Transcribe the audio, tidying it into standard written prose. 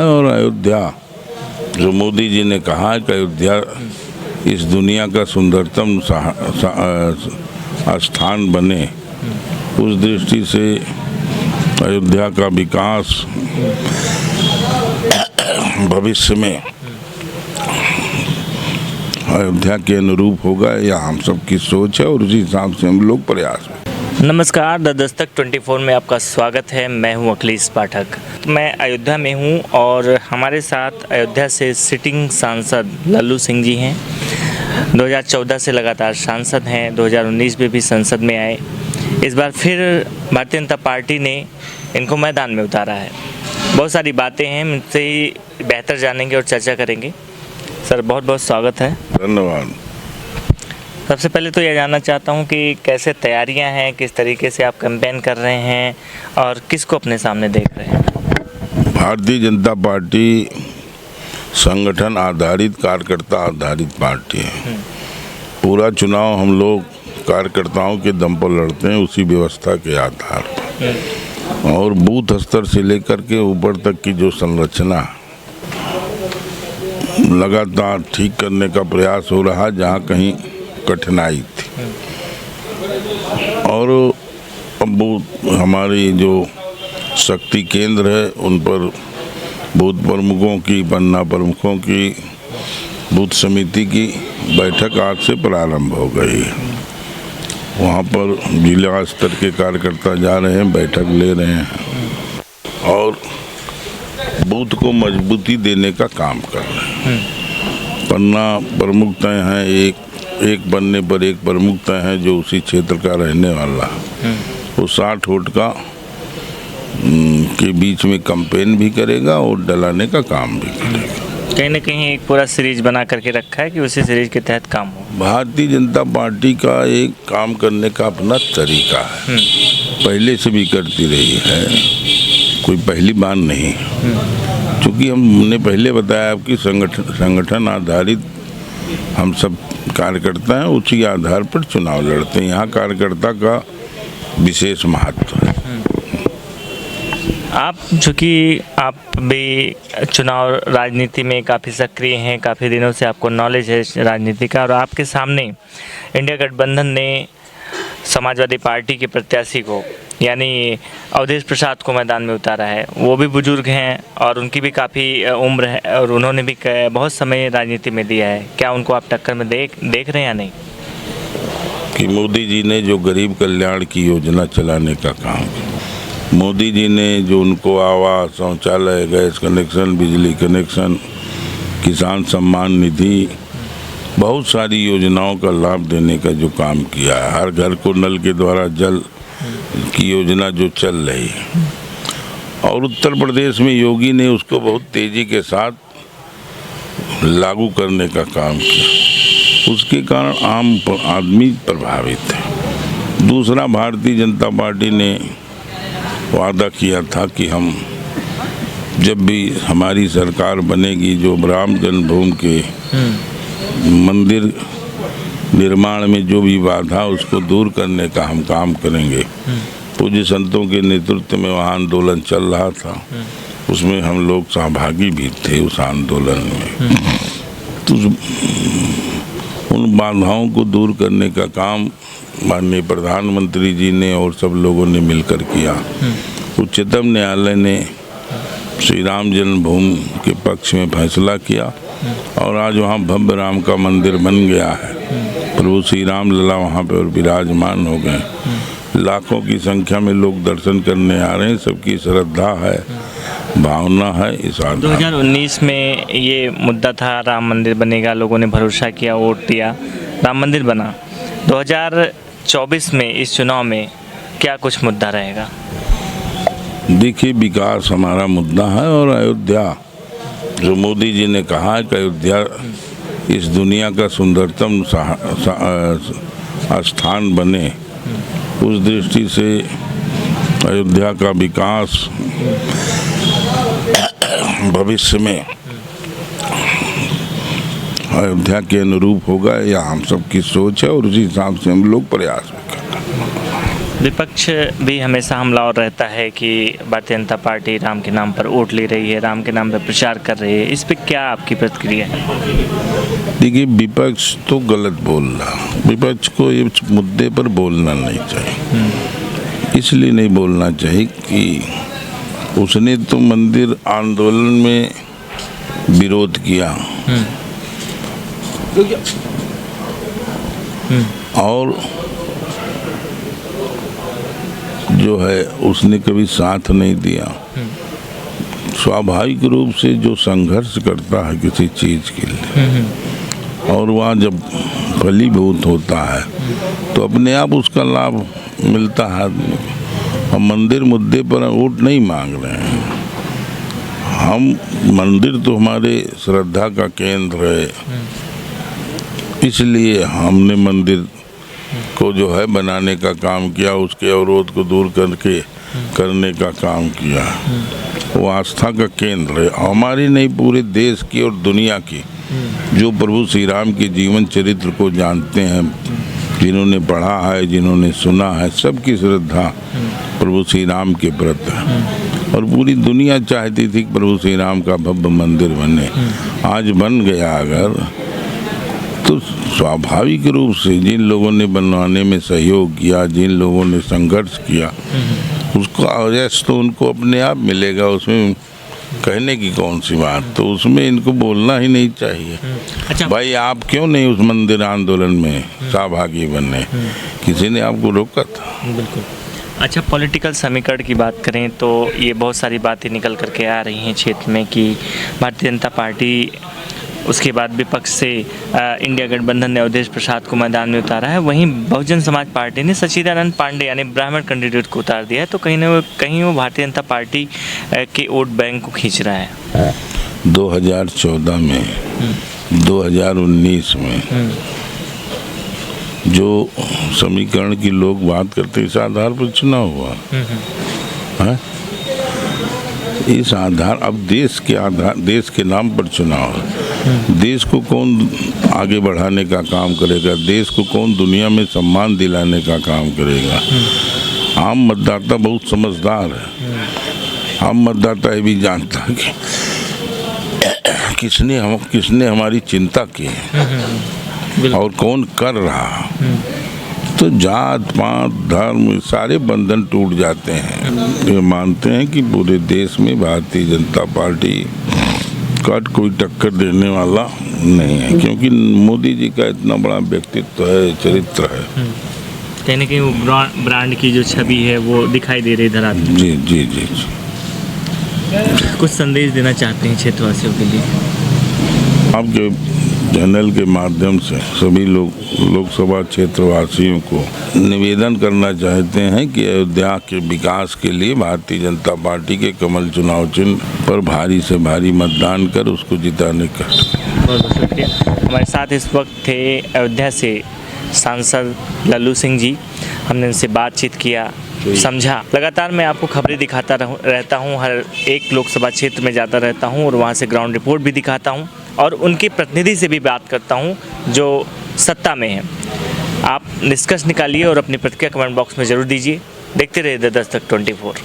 और अयोध्या, जो मोदी जी ने कहा है कि अयोध्या इस दुनिया का सुंदरतम स्थान बने, उस दृष्टि से अयोध्या का विकास भविष्य में अयोध्या के अनुरूप होगा, यह हम सब की सोच है और उसी हिसाब से हम लोग प्रयास में। नमस्कार, द दस्तक 24 में आपका स्वागत है। मैं हूं अखिलेश पाठक। मैं अयोध्या में हूं और हमारे साथ अयोध्या से सिटिंग सांसद लल्लू सिंह जी हैं। 2014 से लगातार सांसद हैं, 2019 में भी संसद में आए। इस बार फिर भारतीय जनता पार्टी ने इनको मैदान में उतारा है। बहुत सारी बातें हैं, मुझसे ही बेहतर जानेंगे और चर्चा करेंगे। सर, बहुत बहुत स्वागत है। धन्यवाद। सबसे पहले तो यह जानना चाहता हूं कि कैसे तैयारियां हैं, किस तरीके से आप कैंपेन कर रहे हैं और किसको अपने सामने देख रहे हैं? भारतीय जनता पार्टी संगठन आधारित, कार्यकर्ता आधारित पार्टी है। पूरा चुनाव हम लोग कार्यकर्ताओं के दम पर लड़ते हैं, उसी व्यवस्था के आधार पर, और बूथ स्तर से लेकर के ऊपर तक की जो संरचना लगातार ठीक करने का प्रयास हो रहा है जहाँ कहीं कठिनाई थी। और अब हमारी जो शक्ति केंद्र है उन पर बूथ प्रमुखों की, पन्ना प्रमुखों की, बूथ समिति की बैठक आज से प्रारंभ हो गई है। वहाँ पर जिला स्तर के कार्यकर्ता जा रहे हैं, बैठक ले रहे हैं और बूथ को मजबूती देने का काम कर रहे हैं। पन्ना प्रमुख तय हैं, एक पन्ने पर एक प्रमुख तय है जो उसी क्षेत्र का रहने वाला है। वो 60 वोट का के बीच में कैंपेन भी करेगा और डलाने का काम भी करेगा। कहीं ना कहीं एक पूरा सीरीज बना करके रखा है कि उसी सीरीज के तहत काम हो। भारतीय जनता पार्टी का एक काम करने का अपना तरीका है, पहले से भी करती रही है, कोई पहली बार नहीं। क्योंकि हमने पहले बताया आपकी संगठन आधारित हम सब कार्यकर्ता हैं, उसी आधार पर चुनाव लड़ते हैं। यहाँ कार्यकर्ता का विशेष महत्व है। चूँकि आप भी चुनाव राजनीति में काफ़ी सक्रिय हैं, काफ़ी दिनों से आपको नॉलेज है राजनीति का, और आपके सामने इंडिया गठबंधन ने समाजवादी पार्टी के प्रत्याशी को यानी अवधेश प्रसाद को मैदान में उतारा है। वो भी बुजुर्ग हैं और उनकी भी काफ़ी उम्र है और उन्होंने भी बहुत समय राजनीति में दिया है। क्या उनको आप टक्कर में देख रहे हैं या नहीं? कि मोदी जी ने जो गरीब कल्याण की योजना चलाने का काम, मोदी जी ने जो उनको आवास, शौचालय, गैस कनेक्शन, बिजली कनेक्शन, किसान सम्मान निधि, बहुत सारी योजनाओं का लाभ देने का जो काम किया है, हर घर को नल के द्वारा जल की योजना जो चल रही है, और उत्तर प्रदेश में योगी ने उसको बहुत तेजी के साथ लागू करने का काम किया। उसके कारण आम आदमी प्रभावित है। दूसरा, भारतीय जनता पार्टी ने वादा किया था कि हम जब भी हमारी सरकार बनेगी, जो राम जन्मभूमि के मंदिर निर्माण में जो भी बाधा, उसको दूर करने का हम काम करेंगे। पूज्य संतों के नेतृत्व में वहाँ आंदोलन चल रहा था, उसमें हम लोग सहभागी भी थे उस आंदोलन में। तो उन बाधाओं को दूर करने का काम माननीय प्रधानमंत्री जी ने और सब लोगों ने मिलकर किया। उच्चतम न्यायालय ने श्री राम जन्मभूमि के पक्ष में फैसला किया और आज वहाँ भव्य राम का मंदिर बन गया है। प्रभु श्री राम लला वहाँ पर विराजमान हो गए। लाखों की संख्या में लोग दर्शन करने आ रहे हैं। सबकी श्रद्धा है, भावना है। इस 2019 में ये मुद्दा था, राम मंदिर बनेगा, लोगों ने भरोसा किया, वोट दिया, राम मंदिर बना। 2024 में इस चुनाव में क्या कुछ मुद्दा रहेगा? देखिए, विकास हमारा मुद्दा है और अयोध्या, जो मोदी जी ने कहा है कि अयोध्या इस दुनिया का सुंदरतम स्थान बने, उस दृष्टि से अयोध्या का विकास भविष्य में अयोध्या के अनुरूप होगा, यह हम सब की सोच है और उसी हिसाब से हम लोग प्रयास भी कर रहे हैं। विपक्ष भी हमेशा हमलावर रहता है कि भारतीय जनता पार्टी राम के नाम पर वोट ले रही है, राम के नाम पर प्रचार कर रही है। इस पे क्या आपकी प्रतिक्रिया है? देखिए, विपक्ष तो गलत बोल रहा। विपक्ष को इस मुद्दे पर बोलना नहीं चाहिए। इसलिए नहीं बोलना चाहिए कि उसने तो मंदिर आंदोलन में विरोध किया और जो है उसने कभी साथ नहीं दिया। स्वाभाविक रूप से जो संघर्ष करता है किसी चीज के लिए और वहाँ जब फलीभूत होता है तो अपने आप उसका लाभ मिलता है आदमी को। हम मंदिर मुद्दे पर वोट नहीं मांग रहे हैं। हम मंदिर तो हमारे श्रद्धा का केंद्र है, इसलिए हमने मंदिर को जो है बनाने का काम किया, उसके अवरोध को दूर करने का काम किया। वो आस्था का केंद्र है, हमारी नहीं पूरे देश की और दुनिया की। जो प्रभु श्री राम के जीवन चरित्र को जानते हैं, जिन्होंने पढ़ा है, जिन्होंने सुना है, सबकी श्रद्धा प्रभु श्री राम के प्रति है। और पूरी दुनिया चाहती थी कि प्रभु श्री राम का भव्य मंदिर बने। आज बन गया अगर, तो स्वाभाविक रूप से जिन लोगों ने बनवाने में सहयोग किया, जिन लोगों ने संघर्ष किया, उसका अवयस तो उनको अपने आप मिलेगा। उसमें कहने की कौन सी बात, तो उसमें इनको बोलना ही नहीं चाहिए। अच्छा भाई, आप क्यों नहीं उस मंदिर आंदोलन में सहभागी बने? किसी ने आपको रोका था? बिल्कुल। अच्छा, पॉलिटिकल समीकरण की बात करें तो ये बहुत सारी बातें निकल करके आ रही हैं क्षेत्र में कि भारतीय जनता पार्टी, उसके बाद विपक्ष से इंडिया गठबंधन ने अवधेश प्रसाद को मैदान में उतारा है। वहीं बहुजन समाज पार्टी ने सच्चिदानंद पांडे यानी ब्राह्मण कैंडिडेट को उतार दिया है। तो कहीं ना कहीं वो भारतीय जनता पार्टी के वोट बैंक को खींच रहा है। 2014 में 2019 में जो समीकरण की लोग बात करते, इस आधार पर चुनाव हुआ है। इस आधार, अब देश के नाम पर चुनाव है। देश को कौन आगे बढ़ाने का काम करेगा? देश को कौन दुनिया में सम्मान दिलाने का काम करेगा? आम मतदाता बहुत समझदार है। आम मतदाता ये भी जानता है कि किसने हमारी चिंता की और कौन कर रहा। तो जात पात धर्म सारे बंधन टूट जाते हैं। ये मानते हैं कि पूरे देश में भारतीय जनता पार्टी का कोई टक्कर देने वाला नहीं है, क्योंकि मोदी जी का इतना बड़ा व्यक्तित्व है, चरित्र है। कहीं ना कहीं वो ब्रांड की जो छवि है वो दिखाई दे रही धरातल में। जी जी जी जी। कुछ संदेश देना चाहते हैं क्षेत्रवासियों के लिए? आपके चैनल के माध्यम से सभी लोकसभा क्षेत्रवासियों को निवेदन करना चाहते हैं कि अयोध्या के विकास के लिए भारतीय जनता पार्टी के कमल चुनाव चिन्ह पर भारी से भारी मतदान कर उसको जिताने का। बहुत बहुत शुक्रिया। हमारे साथ इस वक्त थे अयोध्या से सांसद लल्लू सिंह जी। हमने उनसे बातचीत किया, समझा। लगातार मैं आपको खबरें दिखाता रहता हूँ, हर एक लोकसभा क्षेत्र में जाता रहता हूँ और वहाँ से ग्राउंड रिपोर्ट भी दिखाता हूँ और उनके प्रतिनिधि से भी बात करता हूँ जो सत्ता में है। आप निष्कर्ष निकालिए और अपनी प्रतिक्रिया कमेंट बॉक्स में ज़रूर दीजिए। देखते रहिए द दस्तक 24।